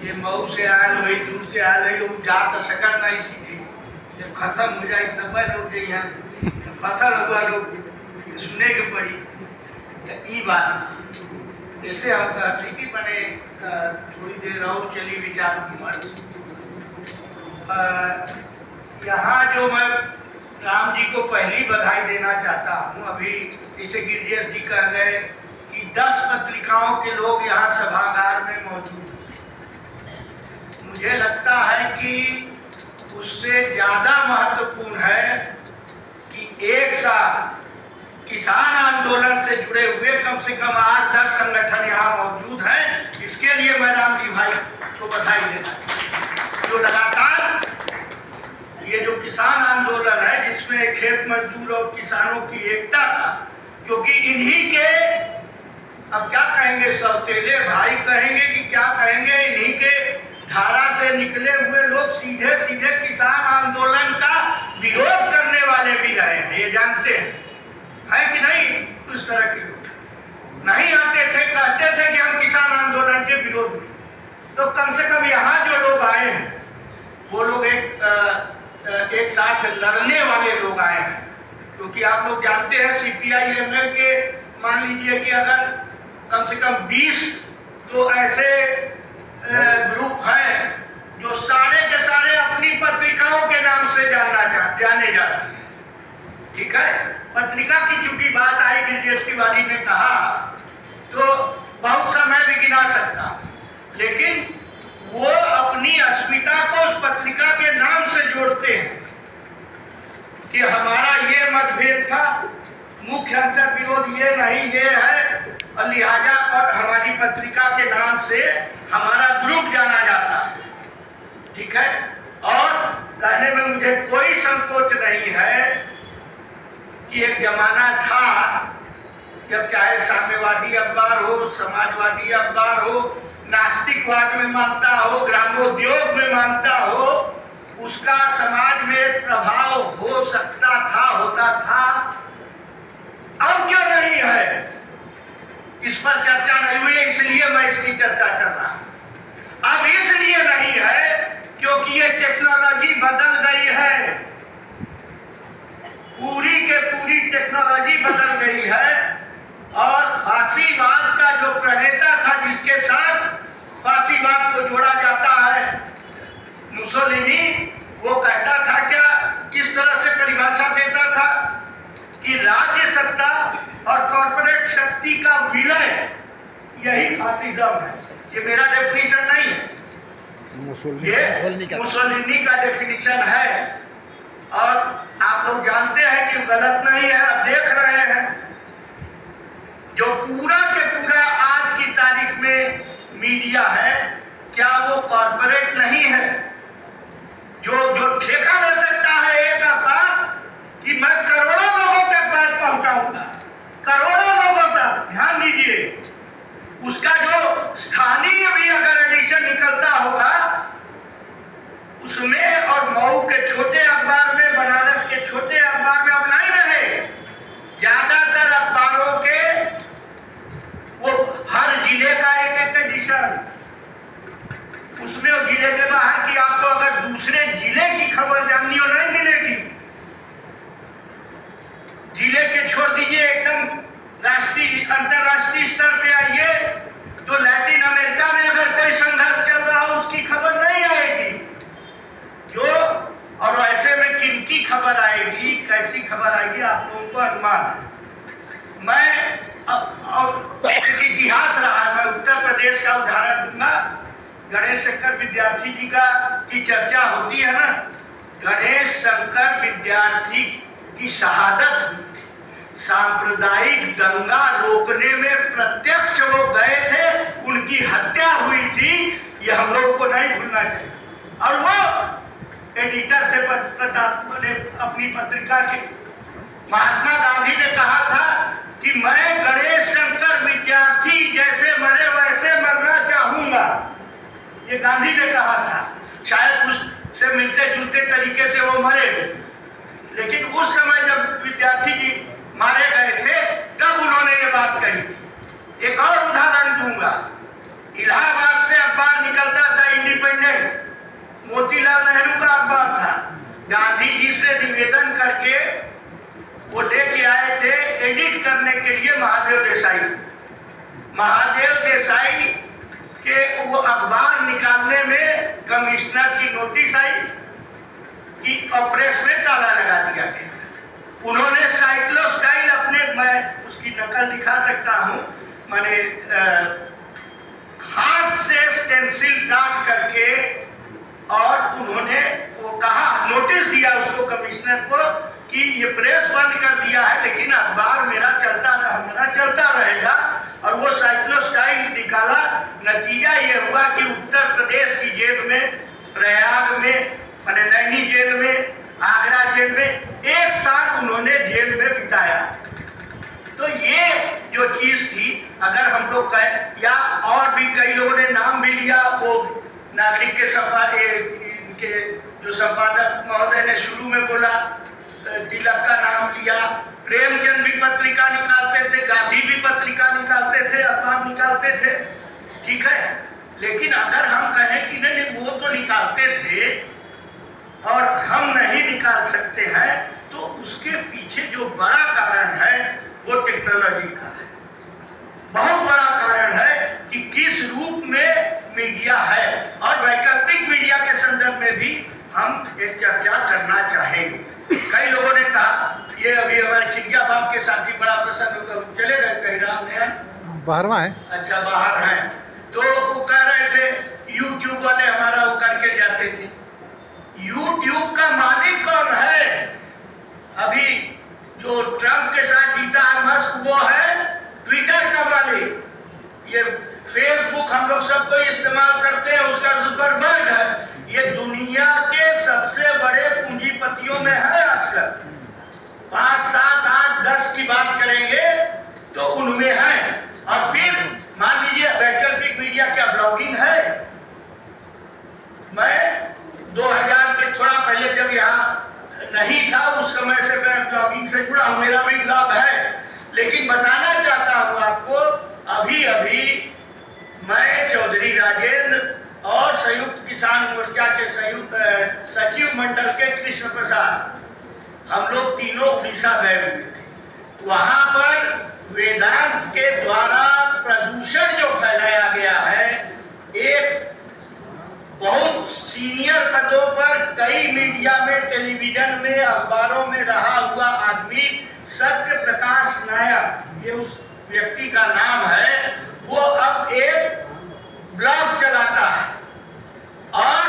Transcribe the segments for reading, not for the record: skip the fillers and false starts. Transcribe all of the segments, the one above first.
ये मऊ से आयल हो, दूर से आयल है, जा तो सकत नहीं सीधे, जब खत्म हो जाए तब लोग यहाँ फसल हुआ लोग सुने के पड़ी। तो ये बात ऐसे हम कहते कि मैंने थोड़ी देर और चली विचार विमर्श। यहाँ जो मैं राम जी को पहली बधाई देना चाहता हूँ। अभी जैसे गिरजेश जी कह गए कि 10 पत्रिकाओं के लोग यहाँ सभागार में मौजूद हैं। मुझे लगता है कि उससे ज़्यादा महत्वपूर्ण है कि एक साथ किसान आंदोलन से जुड़े हुए कम से कम 8-10 संगठन यहाँ मौजूद हैं। इसके लिए मैं राम जी भाई को बधाई देता हूँ। जो लगातार ये जो किसान आंदोलन है जिसमें खेत मजदूर और किसानों की एकता था, क्योंकि इन्हीं के, अब क्या कहेंगे, सौतेले भाई कहेंगे कि क्या कहेंगे, इन्हीं के धारा से निकले हुए लोग सीधे सीधे किसान आंदोलन का विरोध करने वाले भी रहे हैं, ये जानते हैं, है कि नहीं? उस तरह के लोग नहीं आते थे, कहते थे कि हम किसान आंदोलन के विरोध में। तो कम से कम यहाँ जो लोग आए हैं वो लोग एक साथ लड़ने वाले लोग आए हैं। क्योंकि आप लोग जानते हैं CPI-ML के मान लीजिए कि अगर कम से कम 20 तो ऐसे ग्रुप हैं जो सारे के सारे अपनी पत्रिकाओं के नाम से जाने जाते हैं। ठीक है, पत्रिका की चूंकि बात आई, गिरजेश तिवारी ने कहा, तो बहुत सा मैं भी गिना सकता, लेकिन वो अपनी अस्मिता को उस पत्रिका के नाम से जोड़ते हैं कि हमारा ये मतभेद था, मुख्य अंतर विरोध ये नहीं, ये है, और लिहाजा और हमारी पत्रिका के नाम से हमारा ग्रुप जाना जाता है। ठीक है, और कहने में मुझे कोई संकोच नहीं है कि एक जमाना था जब चाहे साम्यवादी अखबार हो, समाजवादी अखबार हो, नास्तिकवाद में मानता हो, ग्रामोद्योग में मानता हो, उसका समाज में प्रभाव हो सकता था, होता था। अब क्यों नहीं है? इस पर चर्चा नहीं हुई, इसलिए मैं इसकी चर्चा कर रहा हूं। अब इसलिए नहीं है क्योंकि ये टेक्नोलॉजी बदल गई है, पूरी के पूरी टेक्नोलॉजी बदल गई है। और फांसीवाद का जो प्रणेता था, जिसके साथ फांसीवाद को जोड़ा जाता है, मुसोलिनी, वो कहता था क्या, किस तरह से परिभाषा देता था कि राज्य सत्ता और कॉर्पोरेट शक्ति का विलय यही फासिज्म है। ये मेरा डेफिनेशन नहीं है, ये मुसोलिनी का डेफिनेशन है। और आप लोग जानते हैं कि गलत नहीं है। अब देख रहे हैं जो पूरा के पूरा आज की तारीख में मीडिया है, क्या वो कॉर्पोरेट नहीं है? जो ठेका ले सकता है एक अखबार कि मैं करोड़ों लोगों के पास पहुंचाऊंगा, करोड़ों लोगों तक, ध्यान दीजिए, उसका जो स्थानीय भी अगर एडिशन निकलता होगा उसमें, और मऊ के छोटे अखबार में, बनारस के छोटे अखबार में अब नहीं रहे। ज्यादातर अखबारों के वो हर जिले का एक एडिशन, उसमें वो जिले के बाहर की आपको अगर दूसरे जिले की खबर जाननी हो नहीं मिलेगी। जिले के छोड़ दीजिए, एकदम राष्ट्रीय अंतरराष्ट्रीय स्तर पे आइए तो लैटिन अमेरिका में अगर कोई संघर्ष चल रहा हो उसकी खबर नहीं आएगी। जो और ऐसे में किनकी खबर आएगी, कैसी खबर आएगी, आप लोगों को अनुमान है। मैं और इतिहास रहा है, मैं उत्तर प्रदेश का उदाहरण दूंगा। गणेश शंकर विद्यार्थी जी की चर्चा होती है ना, गणेश शंकर विद्यार्थी की शहादत हुई थी। सांप्रदायिक दंगा रोकने में प्रत्यक्ष वो गए थे, उनकी हत्या हुई थी, ये हम लोगों को नहीं भूलना चाहिए। और वो एडिटर थे अपनी पत्रिका के। महात्मा गांधी ने कहा था कि मैं गणेश शंकर विद्यार्थी जैसे मरे वैसे मरना चाहूंगा, ये गांधी ने कहा था। शायद उससे मिलते जुलते तरीके से वो मरे, लेकिन उस समय जब विद्यार्थी जी मारे गए थे तब उन्होंने ये बात कही थी। एक और उदाहरण दूंगा, इलाहाबाद से अखबार निकलता था जवाहरलाल नेहरू का अखबार था। गांधी जी से निवेदन करके वो लेके आए थे एडिट करने के लिए महादेव देसाई। महादेव देसाई के वो अखबार निकालने में कमिश्नर की नोटिस आई कि प्रेस में ताला लगा दिया गया। उन्होंने साइक्लोस्टाइल अपने, मैं उसकी नकल दिखा सकता हूँ, मैंने हाथ से स्टेंसिल दाग करके, और उन्होंने वो कहा, नोटिस दिया उसको कमिश्नर को कि ये प्रेस बंद कर दिया है लेकिन अखबार मेरा चलता रहेगा। और वो साइक्लोस्टाइल निकाला। नतीजा ये हुआ कि उत्तर प्रदेश की जेल में, प्रयाग में, नैनी जेल में, आगरा जेल में 1 साल उन्होंने जेल में बिताया। तो ये जो चीज थी, अगर हम लोग कहें, या और भी कई लोगों ने नाम भी लिया, वो नागरिक के जो संपादक महोदय ने शुरू में बोला, तिलक का नाम लिया, प्रेमचंद भी पत्रिका निकालते थे, गांधी भी पत्रिका निकालते थे, अखबार निकालते थे, ठीक है। लेकिन अगर हम कहें कि नहीं वो तो निकालते थे और हम नहीं निकाल सकते हैं, तो उसके पीछे जो बड़ा कारण है वो टेक्नोलॉजी का है। बहुत बड़ा कारण है कि किस रूप में मीडिया है, और वैकल्पिक मीडिया के संदर्भ में भी हम एक चर्चा करना चाहेंगे। कई लोगों ने कहा, ये अभी हमारे चिड़िया बाग के साथी बड़ा प्रसन्न चले गए, कहीं राम ने बाहर है। अच्छा, बाहर हैं, तो वो कह रहे थे यूट्यूब वाले हमारा वो करके जाते थे। यूट्यूब का मालिक कौन है? अभी जो ट्रंप के साथ जीता है मस्क, वो है ट्विटर का मालिक। ये फेसबुक हम लोग सब कोई इस्तेमाल करते हैं, उसका जुकरबर्ग है। ये दुनिया के सबसे बड़े पूंजीपतियों में है आजकल। 5, 7, 8, 10 की बात करेंगे तो उनमें है। और फिर मान लीजिए वैकल्पिक मीडिया, क्या ब्लॉगिंग है? मैं 2000 के थोड़ा पहले जब यहाँ नहीं था, उस समय से मैं ब्लॉगिंग से जुड़ा हूँ, मेरा भी ब्लॉग है। लेकिन बताना चाहता हूँ आपको, अभी अभी मैं चौधरी राजेंद्र और संयुक्त किसान मोर्चा के संयुक्त सचिव मंडल के कृष्ण प्रसाद, हम लोग तीनों उड़ीसा गए हुए थे। वहां पर वेदांत के द्वारा प्रदूषण जो फैलाया गया है, एक बहुत सीनियर पदों पर कई मीडिया में, टेलीविजन में, अखबारों में रहा हुआ आदमी सत्य प्रकाश नायक, ये उस व्यक्ति का नाम है, वो अब एक ब्लॉग चलाता है। और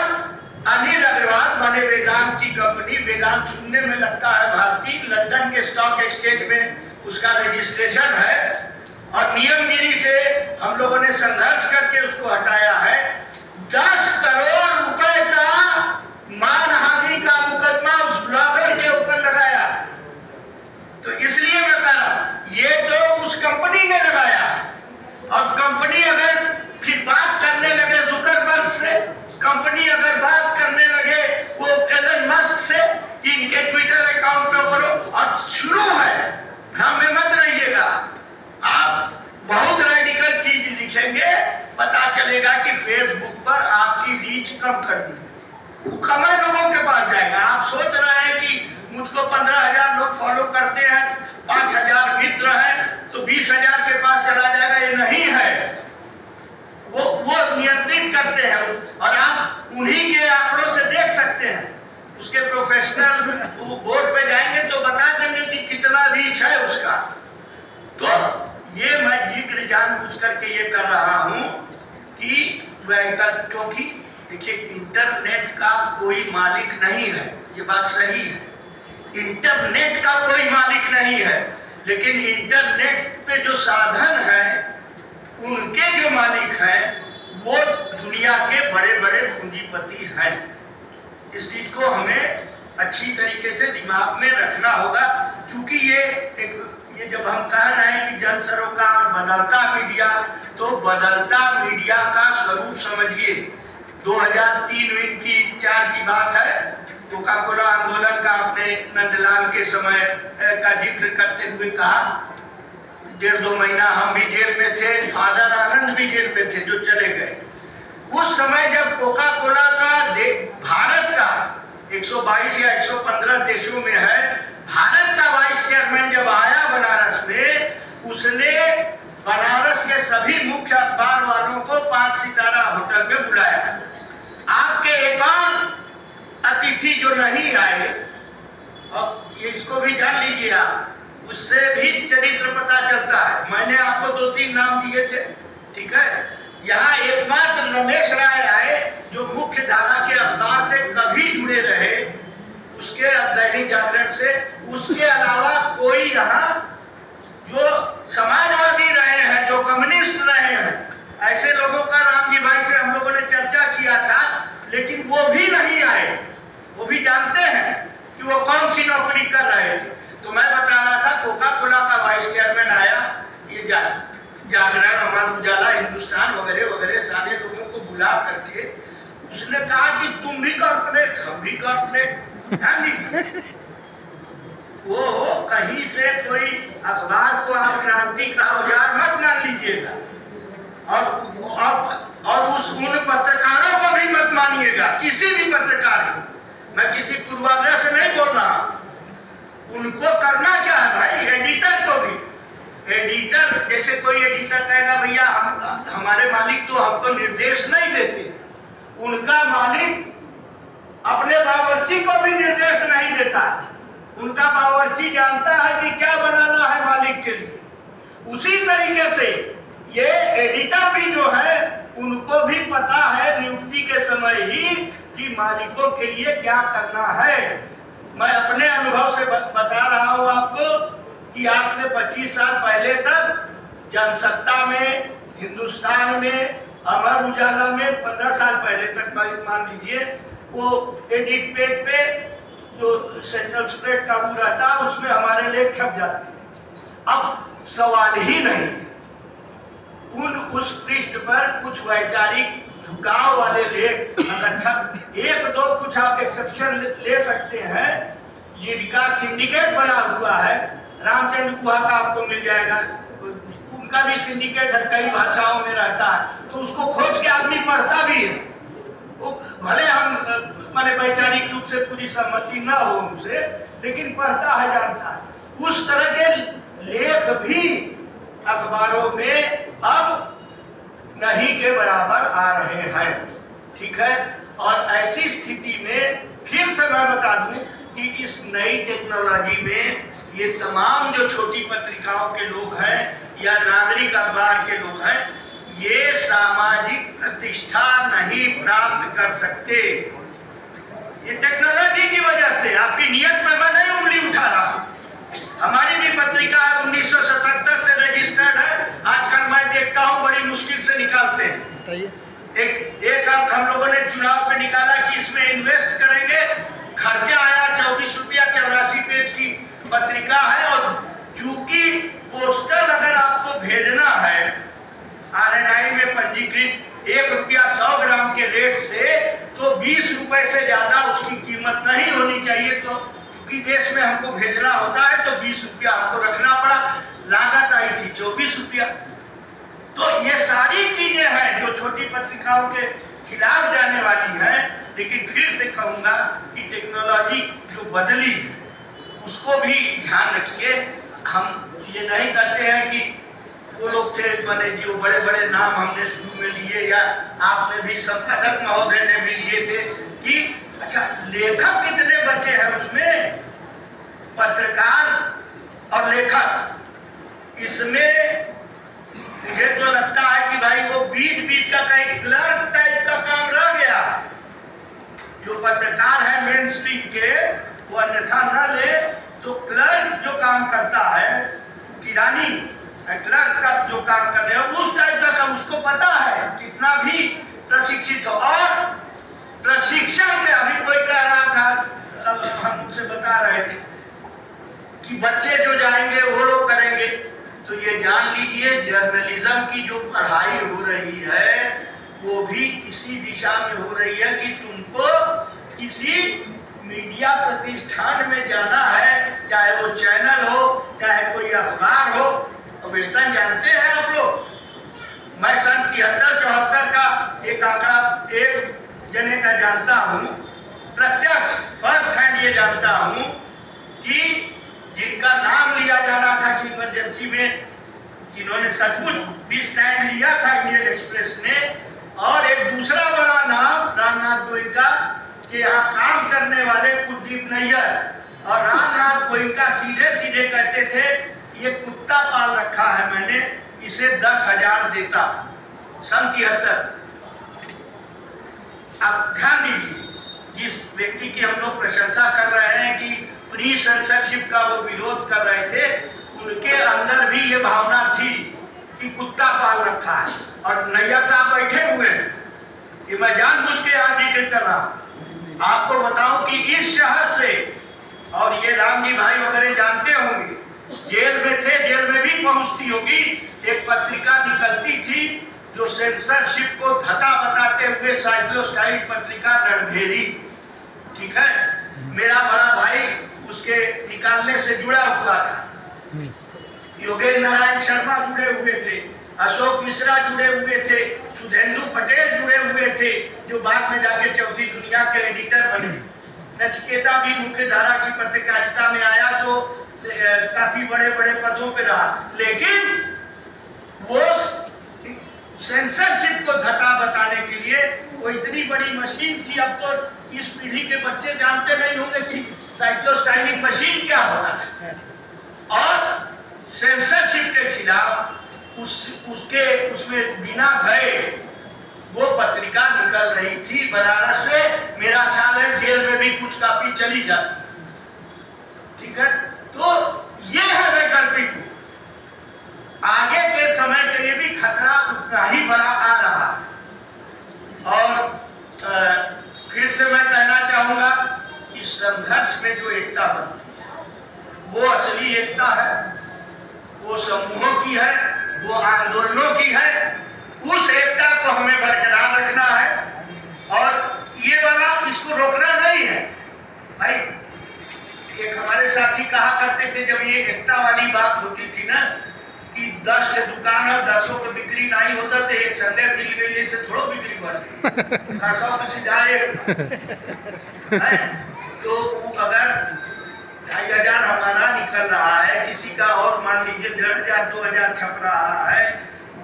अनिल अग्रवाल माने वेदांत की कंपनी, वेदांत सुनने में लगता है भारतीय, लंदन के स्टॉक एक्सचेंज में उसका रजिस्ट्रेशन है। और नियमगिरी से हम लोगों ने संघर्ष करके उसको हटाया है। 10 करोड़ रुपए का मानहानि का मुकदमा उस ब्लॉगर के ऊपर लगाया। तो इसलिए मैं कह रहा हूं, ये तो उस कंपनी ने लगाया। और कंपनी अगर फिर बात करने लगे जुकरबर्ग से, कंपनी अगर बात करने लगे वो एलन मस्क से कि इनके ट्विटर अकाउंट पे करो, और शुरू है, भ्रम में मत रहिएगा। आप बहुत रेडिकल चीज लिखेंगे, पता चलेगा कि फेसबुक पर आपकी रीच कम कर दी, कम लोगों के पास जाएगा। आप सोच रहे हैं कि मुझको 15,000 लोग फॉलो करते हैं, 5,000 मित्र हैं, तो 20,000 के पास चला जाएगा, ये नहीं है। वो नियंत्रित करते हैं, और आप उन्हीं के आंकड़ों से देख सकते हैं। उसके प्रोफेशनल बोर्ड पे जाएंगे तो बता देंगे कि कितना रीच है उसका। तो ये मैं जिक्र जानबूझ करके ये कर रहा हूं कि क्योंकि देखिए, इंटरनेट का कोई मालिक नहीं है, ये बात सही है। इंटरनेट का कोई मालिक नहीं है, लेकिन इंटरनेट पे जो साधन है उनके जो मालिक हैं वो दुनिया के बड़े बड़े पूंजीपति हैं। इस चीज को हमें अच्छी तरीके से दिमाग में रखना होगा, क्योंकि ये जब हम कह रहे हैं कि जन सरोकार बदलता मीडिया, तो बदलता मीडिया का स्वरूप समझिए। 2003-4 की बात है, कोका कोला आंदोलन का आपने नंदलाल के समय का जिक्र करते हुए कहा। 1.5-2 महीना हम भी जेल में थे, फादर आनंद भी जेल में थे जो चले गए। उस समय जब कोका कोला का भारत 122 या 115 देशों में है। भारत का वाइस चेयरमैन जब आया बनारस में, उसने बनारस के सभी मुख्य अखबार वालों को 5 सितारा होटल में बुलाया। आपके एक और अतिथि जो नहीं आए, और इसको भी जान लीजिए आप, उससे भी चरित्र पता चलता है। मैंने आपको 2-3 नाम दिए थे, ठीक है। यहाँ एकमात्र रमेश राय आए जो मुख्य धारा के अखबार से कभी जुड़े रहे, उसके दैनिक जागरण से। उसके अलावा कोई यहाँ जो समाजवादी रहे हैं, जो कम्युनिस्ट रहे हैं, ऐसे लोगों का राम जी भाई से हम लोगों ने चर्चा किया था, लेकिन वो भी नहीं आए। वो भी जानते हैं कि वो कौन सी नौकरी कर रहे थे। तो मैं बता रहा था, कोका कोला का वाइस चेयरमैन आया, ये जागरण, अमर उजाला, हिंदुस्तान वगैरह वगैरह सारे लोगों को बुला करके उसने कहा कि तुम भी कॉर्पोरेट, हम भी कॉर्पोरेट। वो कहीं से कोई अखबार को आप क्रांति का औजार मत मान लीजिएगा, और उन पत्रकारों को भी मत मानिएगा, किसी भी पत्रकार को। मैं किसी पूर्वाग्रह से नहीं बोल रहा। उनको करना क्या है भाई, एडिटर को भी। एडिटर, जैसे कोई एडिटर कहेगा भैया हमारे मालिक तो हमको निर्देश नहीं देते, उनका मालिक अपने बावर्ची को भी निर्देश नहीं देता। उनका बावर्ची जानता है कि क्या बनाना है मालिक के लिए। उसी तरीके से ये एडिटर भी जो है, उनको भी पता है नियुक्ति के समय ही कि मालिकों के लिए क्या करना है। मैं अपने अनुभव से बता रहा हूं आपको कि आज से 25 साल पहले तक जनसत्ता में, हिंदुस्तान में, अमर उजाला में 15 साल पहले तक मान लीजिए, वो एडिट पेज पे जो सेंट्रल स्प्रेड का वो रहता, उसमें हमारे लेख छप जाते। अब सवाल ही नहीं, उस पृष्ठ पर कुछ वैचारिक झुकाव वाले लेख अगर एक दो कुछ आप एक्सेप्शन ले सकते हैं, जिनका सिंडिकेट बना हुआ है। रामचंद्र गुहा का आपको मिल जाएगा, उनका भी सिंडिकेट है, कई भाषाओं में रहता है, तो उसको खोज के आदमी पढ़ता भी है। वो भले हम माने वैचारिक रूप से पूरी सहमति ना हो उनसे, लेकिन पढ़ता है, जानता है। उस तरह के लेख भी अखबारों में अब नहीं के बराबर आ रहे हैं, ठीक है। और ऐसी स्थिति में फिर से मैं बता दूं कि इस नई टेक्नोलॉजी में ये तमाम जो छोटी पत्रिकाओं के लोग हैं या नागरिक अखबार के लोग हैं, ये सामाजिक प्रतिष्ठा नहीं प्राप्त कर सकते। ये टेक्नोलॉजी की वजह से, आपकी नियत में मैं नहीं उंगली उठा रहा। हमारी भी पत्रिका 1977 से रजिस्टर्ड है। आजकल मैं देखता हूँ बड़ी मुश्किल से निकालते हैं। एक अंक हम लोगों ने चुनाव पे निकाला कि इसमें इन्वेस्ट करेंगे, खर्चा आया 24 रुपया, 84 पेज की पत्रिका है। और चूंकि पोस्टर अगर आपको भेजना है RNI में पंजीकृत 1 रुपया 100 ग्राम के रेट से, तो 20 रुपए से ज्यादा उसकी कीमत नहीं होनी चाहिए। तो कि देश में हमको भेजना होता है तो 20 रुपया हमको रखना पड़ा, लागत आई थी 24 रुपया। तो ये सारी चीजें हैं जो छोटी पत्रिकाओं के खिलाफ जाने वाली हैं। लेकिन फिर से कहूंगा कि टेक्नोलॉजी जो बदली उसको भी ध्यान रखिए। हम ये नहीं कहते हैं कि वो लोग थे बने जो बड़े बड़े नाम हमने शुरू में लिए, या आपने भी, संपादक महोदय ने भी लिए थे, कि अच्छा लेखक कितने बचे हैं उसमें, पत्रकार और लेखक। इसमें मुझे तो लगता है कि भाई वो बीच का कहीं क्लर्क टाइप का काम रह गया। जो पत्रकार है मेन स्ट्रीम के, वो अन्यथा न ले, तो क्लर्क जो काम करता है, किरानी क्लर्क का जो काम कर रहे हैं, उस टाइप का काम उसको पता है, कितना भी प्रशिक्षित हो। और प्रशिक्षण के अभी कोई कह रहा था, हम उनसे बता रहे थे कि बच्चे जो जाएंगे वो लोग करेंगे। तो ये जान लीजिए जर्नलिज्म की जो पढ़ाई हो रही है वो भी इसी दिशा में हो रही है कि तुमको किसी मीडिया प्रतिष्ठान में जाना है, चाहे वो चैनल हो, चाहे कोई अखबार हो। और वेतन जानते हैं आप लोग, मैं सन 73-74 का एक आंकड़ा एक जने का जानता हूँ। प्रत्यक्ष फर्स्ट हैंड ये जानता हूं कि जिनका नाम लिया जा रहा था कि इमरजेंसी में इन्होंने सचमुच भी स्टैंड लिया था इंडियन एक्सप्रेस ने, और एक दूसरा बड़ा नाम रामनाथ गोयनका के यहाँ काम करने वाले कुलदीप नैयर, और रामनाथ गोयनका सीधे सीधे कहते थे ये कुत्ता पाल रखा है मैंने, इसे 10,000 देता। सन 73। अब ध्यान दीजिए, जिस व्यक्ति की हम लोग प्रशंसा कर रहे हैं कि प्री सेंसरशिप का वो विरोध कर रहे थे, उनके अंदर भी ये भावना थी कि कुत्ता पाल रखा है। और नैयर साहब बैठे हुए हैं, ये मैं जानबूझ के यहाँ जिक्र कर रहा हूँ। आपको बताऊं कि इस शहर से, और ये राम जी भाई वगैरह जानते होंगे, जेल में थे, जेल में भी पहुंचती होगी, एक पत्रिका निकलती थी जो सेंसरशिप को धता बताते हुए साइक्लोस्टाइल पत्रिका रणभेरी, ठीक है, मेरा बड़ा भाई उसके निकालने से जुड़ा हुआ था, योगेंद्र नारायण शर्मा जुड़े हुए थे, अशोक मिश्रा जुड़े हुए थे, सुधेंदु पटेल जुड़े हुए थे जो बाद में जाके चौथी दुनिया के एडिटर बने, नचिकेता भी मुख्य धारा की पत्रकारिता में आया तो काफी बड़े बड़े पदों पे रहा, लेकिन वो सेंसरशिप को धता बताने के लिए वो इतनी बड़ी मशीन थी। अब तो इस पीढ़ी के बच्चे जानते नहीं होंगे कि साइक्लोस्टाइलिक मशीन क्या होता है। और सेंसरशिप के खिलाफ उसमें बिना गए वो पत्रिका निकल रही थी बनारस से, मेरा ख्याल है जेल में भी कुछ कापी चली जाती, ठीक है। तो ये है वैकल्पिक, आगे के समय के लिए भी खतरा उतना ही बड़ा आ रहा है। और फिर से मैं कहना चाहूंगा कि संघर्ष में जो एकता बनती है वो असली एकता है, वो समूहों की है, वो आंदोलनों की है। उस एकता को हमें बरकरार रखना है और ये वाला इसको रोकना नहीं है भाई। एक हमारे साथी कहा करते थे जब ये एकता वाली बात होती थी ना कि 10 दुकान है, 10 को बिक्री नहीं होता तो एक संडे मिल गई से थोड़ा बिक्री बढ़ती 100 में से जाए। तो अगर 2,500 हमारा निकल रहा है, किसी का और मान लीजिए 1,500 2,000 छप रहा है,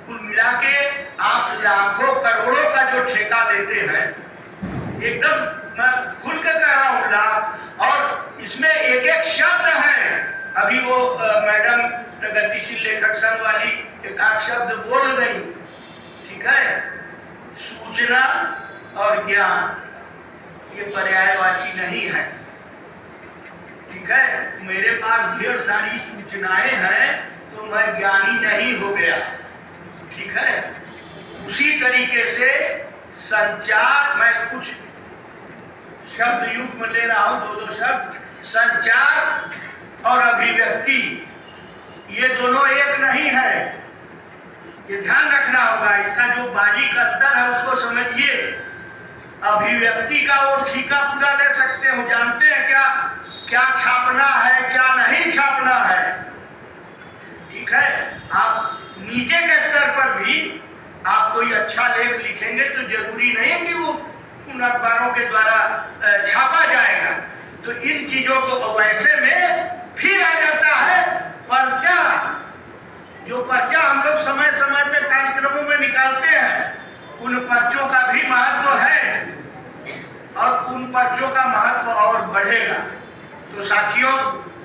कुल मिला के आप लाखों करोड़ों का जो ठेका लेते हैं, एकदम मैं खुल के कह रहा हूँ लाख, और इसमें एक एक शब्द है। अभी वो मैडम प्रगतिशील लेखक संघ वाली एक आध शब्द बोल गई, ठीक है, सूचना और ज्ञान ये पर्यायवाची नहीं है, ठीक है। मेरे पास ढेर सारी सूचनाएं हैं तो मैं ज्ञानी नहीं हो गया, ठीक है। उसी तरीके से संचार, मैं कुछ शब्द युग में ले रहा हूं, 2-2 शब्द, संचार और अभिव्यक्ति ये दोनों एक नहीं है, ये ध्यान रखना होगा। इसका जो बारीक अंतर है उसको समझिए। अभिव्यक्ति का वो ठीका पूरा ले सकते हो, जानते हैं क्या क्या छापना है क्या नहीं छापना है, ठीक है। आप नीचे के स्तर पर भी आप कोई अच्छा लेख लिखेंगे तो जरूरी नहीं है कि वो उन अखबारों के द्वारा छापा जाएगा। तो इन चीजों को वैसे में फिर आ जाता है पर्चा। जो पर्चा हम लोग समय समय पे कार्यक्रमों में निकालते हैं, उन पर्चों का भी महत्व है और उन पर्चों का महत्व और बढ़ेगा। तो साथियों,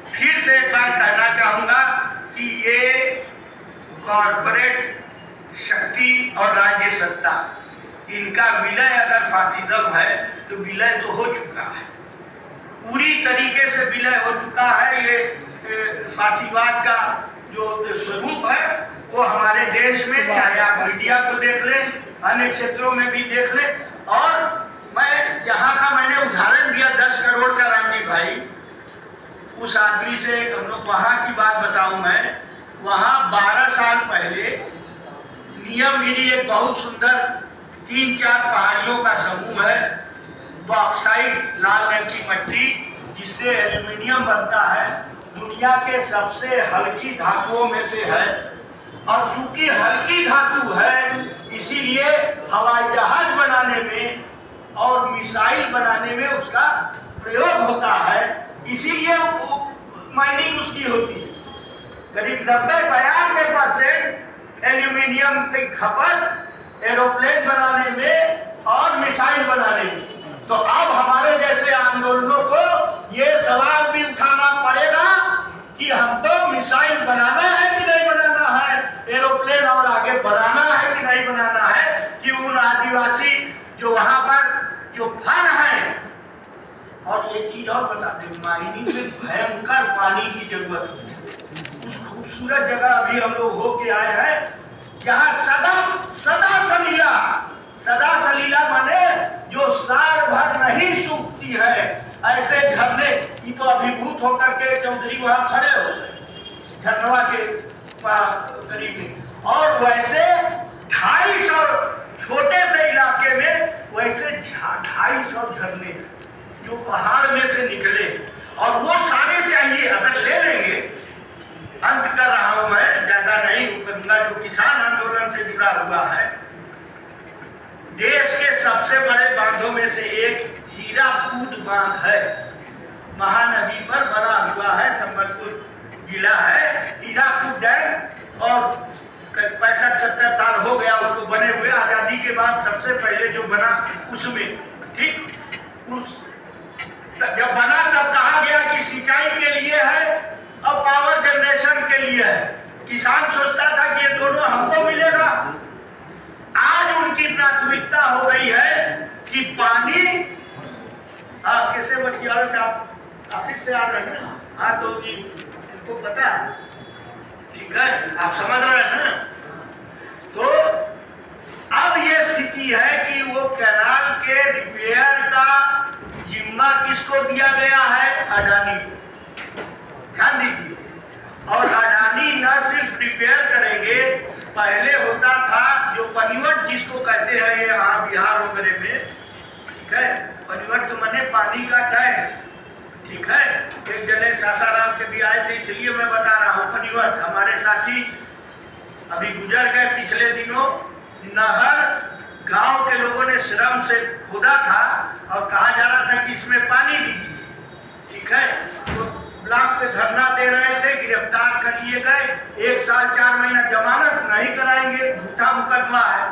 फिर से एक बार कहना चाहूंगा कि ये कॉर्पोरेट शक्ति और राज्य सत्ता, इनका विलय अगर फासिज्म है तो विलय तो हो चुका है, पूरी तरीके से विलय हो चुका है। ये फासीवाद का जो स्वरूप है वो हमारे देश में, चाहे आप मीडिया को देख लें, अन्य क्षेत्रों में भी देख लें। और मैं यहाँ का मैंने उदाहरण दिया 10 करोड़ का, रामजी भाई, उस आदमी से हम लोग वहाँ की बात बताऊं मैं। वहाँ 12 साल पहले नियमगिरी एक बहुत सुंदर 3-4 पहाड़ियों का समूह है, बॉक्साइट लाल रंग की मिट्टी जिससे एल्यूमिनियम बनता है, दुनिया के सबसे हल्की धातुओं में से है। और चूंकि हल्की धातु है इसीलिए हवाई जहाज बनाने में और मिसाइल बनाने में उसका प्रयोग होता है, इसीलिए माइनिंग उसकी होती है। करीब 90-92% एल्यूमिनियम की खपत एरोप्लेन बनाने में और मिसाइल बनाने में। तो अब हमारे जैसे आंदोलनों को ये सवाल भी उठाना पड़ेगा कि हमको मिसाइल बनाना है कि नहीं बनाना है, एरोप्लेन और आगे बढ़ाना है कि नहीं बनाना है, कि उन आदिवासी जो वहां पर जो फन है। और एक चीज और बताते हैं, माइनिंग में भयंकर पानी की जरूरत है। उस खूबसूरत जगह अभी हम लोग होके आए हैं जहाँ सदा सलीला माने जो साल भर नहीं सूखती है, ऐसे झरने। ये तो अभिभूत होकर के चौधरी वहां खड़े हो गए झरनवा के करीब में। और वैसे 250 छोटे से इलाके में वैसे 250 झरने जो पहाड़ में से निकले, और वो सारे चाहिए। अगर ले लेंगे, अंत कर रहा हूं मैं, ज्यादा नहीं करूंगा। जो किसान आंदोलन से जुड़ा हुआ है, देश के सबसे बड़े बांधों में से एक हीराकूद बांध है, महानदी पर बना हुआ है, संबलपुर जिला है हीराकूद डैम। और 65-70 साल हो गया उसको बने हुए, आजादी के बाद सबसे पहले जो बना उसमें, ठीक, जब बना तब कहा गया कि सिंचाई के लिए है और पावर जनरेशन के लिए है। किसान सोचता था कि ये दोनों हमको मिलेगा। आज उनकी प्राथमिकता हो गई है कि पानी, आप कैसे बतिया, आप ऑफिस से आ रहे हैं ना, हाँ तो जी इनको पता है, ठीक है, आप समझ रहे हैं ना। तो अब ये स्थिति है कि वो कैनाल के रिपेयर का जिम्मा किसको दिया गया है? अडानी को। ध्यान दीजिए। और अडानी न सिर्फ रिपेयर करेंगे, पहले होता था जो पनिवट जिसको कहते हैं यहाँ बिहार वगैरह में, ठीक है, पनिवट तो माने पानी का टैक्स, ठीक है। एक जने सासाराम के भी आए थे, इसलिए मैं बता रहा हूँ। पनिवट हमारे साथी अभी गुजर गए पिछले दिनों। नहर गांव के लोगों ने श्रम से खोदा था और कहा जा रहा था कि इसमें पानी दीजिए, ठीक है। तो ब्लॉक पे धरना दे रहे थे, गिरफ्तार कर लिए गए। 1 साल 4 महीना जमानत नहीं कराएंगे, झूठा मुकदमा है।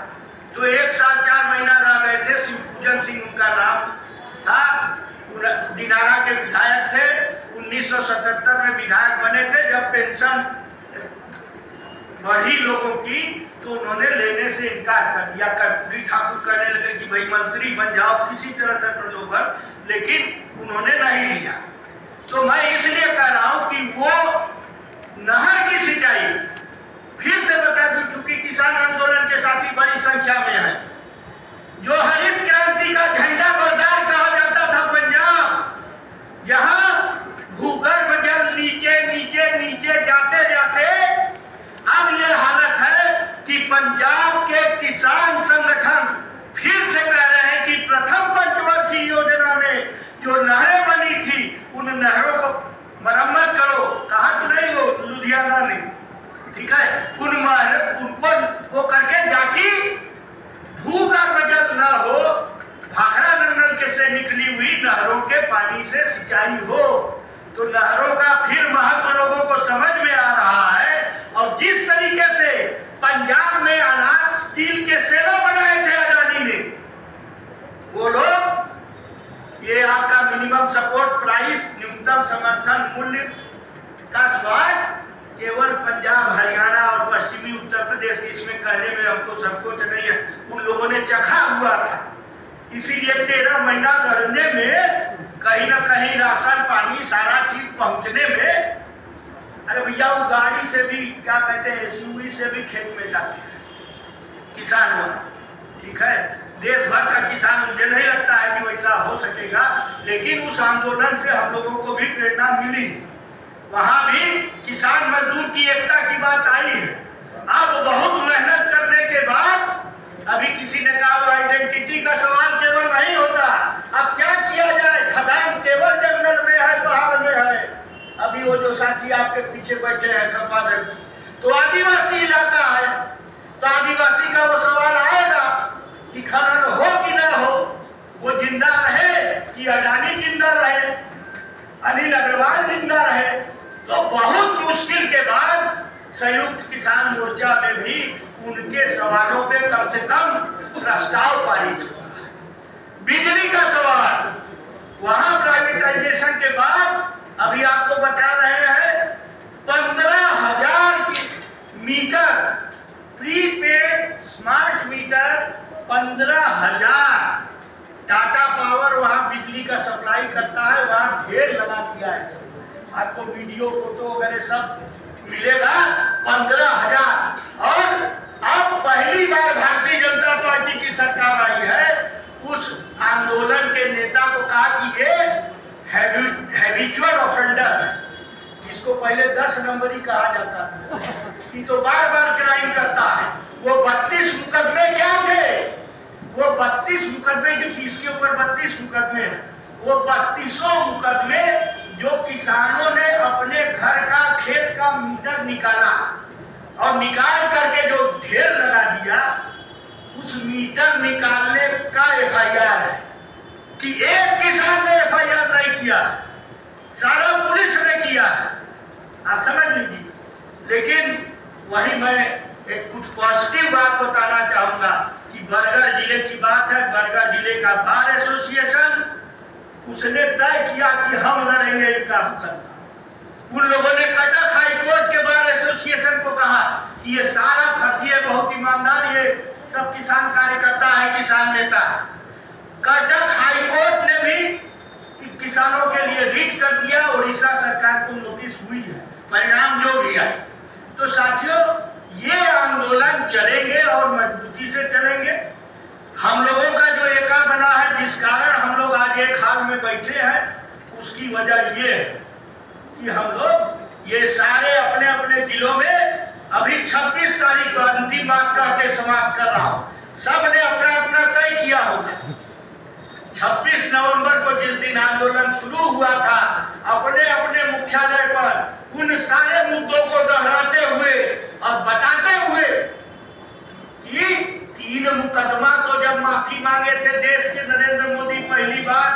तो 1 साल 4 महीना रह गए थे। शिवपूजन सिंह उनका नाम था, दिनारा के विधायक थे। 1977 में विधायक बने थे। जब पेंशन बढ़ी लोगों की तो उन्होंने लेने से इनकार कर दिया। कर्पूरी ठाकुर कहने लगे कि भाई मंत्री बन जाओ किसी तरह से प्रलोभन, लेकिन उन्होंने नहीं लिया। तो मैं इसलिए कह रहा हूं कि वो नहर की सिंचाई फिर से बता दूं, चूंकि किसान आंदोलन के साथी बड़ी संख्या में है। जो हरित क्रांति का झंडा बरदार कहा जाता था पंजाब, जहां भूगर्भ जल नीचे नीचे नीचे जाते जाते अब ये हालत है कि पंजाब के किसान संगठन फिर से कह रहे हैं कि प्रथम पंचवर्षीय योजना में जो नहरें बनी थी उन नहरों को मरम्मत करो। कहा तो नहीं हो, लुधियाना ने, ठीक है, उनको वो करके जाके भूगर्भ जल न हो, भाखड़ा नंगल के से निकली हुई नहरों के पानी से सिंचाई हो। तो नहरों का फिर महत्व लोगों को समझ में आ रहा है। और जिस तरीके से पंजाब में अनाज स्टील के सेलो बनाए थे अडानी ने, वो लोग ये आपका मिनिमम सपोर्ट प्राइस, न्यूनतम समर्थन मूल्य का स्वाद केवल पंजाब, हरियाणा और पश्चिमी उत्तर प्रदेश, इसमें कहने में हमको संकोच नहीं है, उन लोगों ने चखा हुआ था। इसीलिए 13 महीना लड़ने में कहीं ना कहीं राशन पानी सारा चीज पहुंचने में, अरे भैया वो गाड़ी से भी क्या कहते हैं, एसयूवी से भी खेत में जाते हैं किसान वाला, ठीक है। देश भर का किसान, मुझे नहीं लगता है कि वैसा हो सकेगा, लेकिन उस आंदोलन से हम लोगों को भी प्रेरणा मिली। वहां भी किसान मजदूर की एकता की बात आई है। अब बहुत मेहनत करने के बाद, अभी किसी ने कहा वो आइडेंटिटी का सवाल केवल नहीं होता, अब क्या किया जाए, खदान केवल जंगल में है, पहाड़ में है। अभी वो जो साथी आपके पीछे बैठे हैं संपादक, तो आदिवासी इलाका है, तो आदिवासी का वो सवाल आएगा कि खनन हो कि ना हो। वो कि अडानी जिंदा रहे, अनिल अग्रवाल जिंदा रहे, तो बहुत मुश्किल के बाद संयुक्त किसान मोर्चा में भी उनके सवालों पे कम से कम प्रस्ताव पारित हुआ। बिजली का सवाल, वहां प्राइवेटाइजेशन के बाद अभी आपको बता रहे हैं 15,000 meter prepaid smart meter, 15,000 Tata power वहां बिजली का सप्लाई करता है, वहां ढेर लगा दिया है। सब आपको वीडियो फोटो वगैरह सब मिलेगा। 15,000। और अब पहली बार भारतीय जनता पार्टी की सरकार आई है, उस आंदोलन के नेता को कहा कि ये हैबिचुअल ऑफेंडर है, इसको पहले 10 नंबरी कहा जाता था, कि तो बार बार क्राइम करता है। वो 32 मुकदमे क्या थे? वो 32 मुकदमे, जो किसके ऊपर 32 मुकदमे हैं, वो 32 मुकदमे जो किसानों ने अपने घर का खेत का मीटर निकाला और निकाल करके जो ढेर लगा दिया, उस मीटर निकालने का FIR है कि एक किसान ने FIR नहीं किया, सारा पुलिस ने किया है। आप समझ लीजिए। लेकिन वही मैं एक कुछ पॉजिटिव बात बताना चाहूंगा कि बरगढ़ जिले की बात है। बरगढ़ जिले का बार एसोसिएशन, उसने तय किया कि हम लड़ेंगे इनका मुकदमा। उन लोगों ने कटक हाई कोर्ट के बार एसोसिएशन को कहा कि ये सारा फर्जी है, बहुत ईमानदार, ये सब किसान कार्यकर्ता है, किसान नेता। कटक हाई कोर्ट ने भी किसानों के लिए रिट कर दिया। उड़ीसा सरकार को नोटिस हुई है, परिणाम जो भी है। तो साथियों, ये आंदोलन चलेंगे और मजबूती से चलेंगे। हम लोगों का जो एका बना है, जिस कारण हम लोग आज एक हाल में बैठे हैं, उसकी वजह ये है कि हम लोग ये सारे अपने अपने जिलों में, अभी 26 तारीख को अंतिम बात कह के समाप्त कर रहा हूं, सब ने अपना अपना तय किया होगा। 26 नवंबर को जिस दिन आंदोलन शुरू हुआ था, अपने अपने मुख्यालय पर उन सारे मुद्दों को दोहराते हुए और बताते हुए कि 3 मुकदमा तो जब माफी मांगे थे देश के नरेंद्र मोदी पहली बार,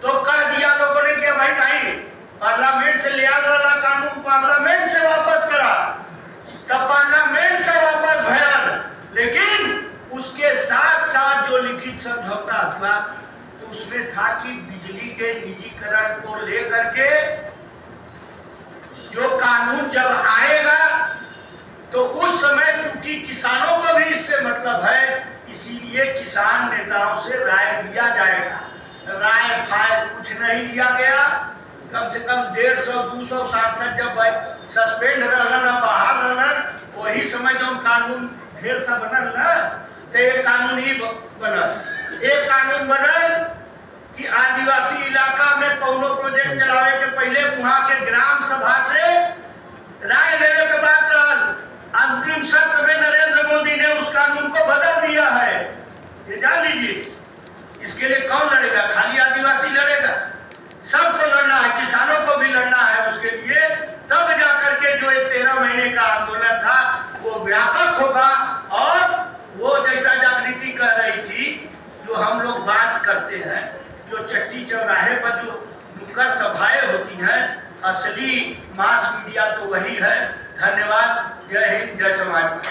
तो कह दिया लोगों ने कि भाई नहीं, पार्लियामेंट से ले आया कानून, पार्लियामेंट से वापस करा, तब पार्लियामेंट से वापस भया। लेकिन उसके साथ साथ जो लिखित समझौता हुआ, तो उसमें था कि बिजली के निजीकरण को लेकर के जो कानून जब आएगा, तो उस समय चूंकि किसानों को भी इससे मतलब है, इसीलिए किसान नेताओं से राय लिया जाएगा। राय फाय कुछ नहीं लिया गया। कम से कम 150-200 सांसद जब सस्पेंड रहन, बाहर रहन, वही समय जो कानून ढेर सा बनल ना, तो एक कानून ही बनल। एक कानून बनल कि आदिवासी इलाका में कोनो प्रोजेक्ट चलावे के पहले वहां के ग्राम सभा से राय लेने के बाद अंतिम सत्र में नरेंद्र मोदी ने उस कानून को बदल दिया है। ये जान लीजिए। इसके लिए कौन लड़ेगा? खाली आदिवासी लड़ेगा? सबको लड़ना है, किसानों को भी लड़ना है उसके लिए। तब जाकर के जो 13 महीने का आंदोलन था वो व्यापक होगा। और वो जैसा जागृति कह रही थी, जो हम लोग बात करते हैं, जो चट्टी चौराहे पर जो नुक्कड़ सभाएं होती हैं, असली मास मीडिया तो वही है। धन्यवाद। जय हिंद, जय समाज।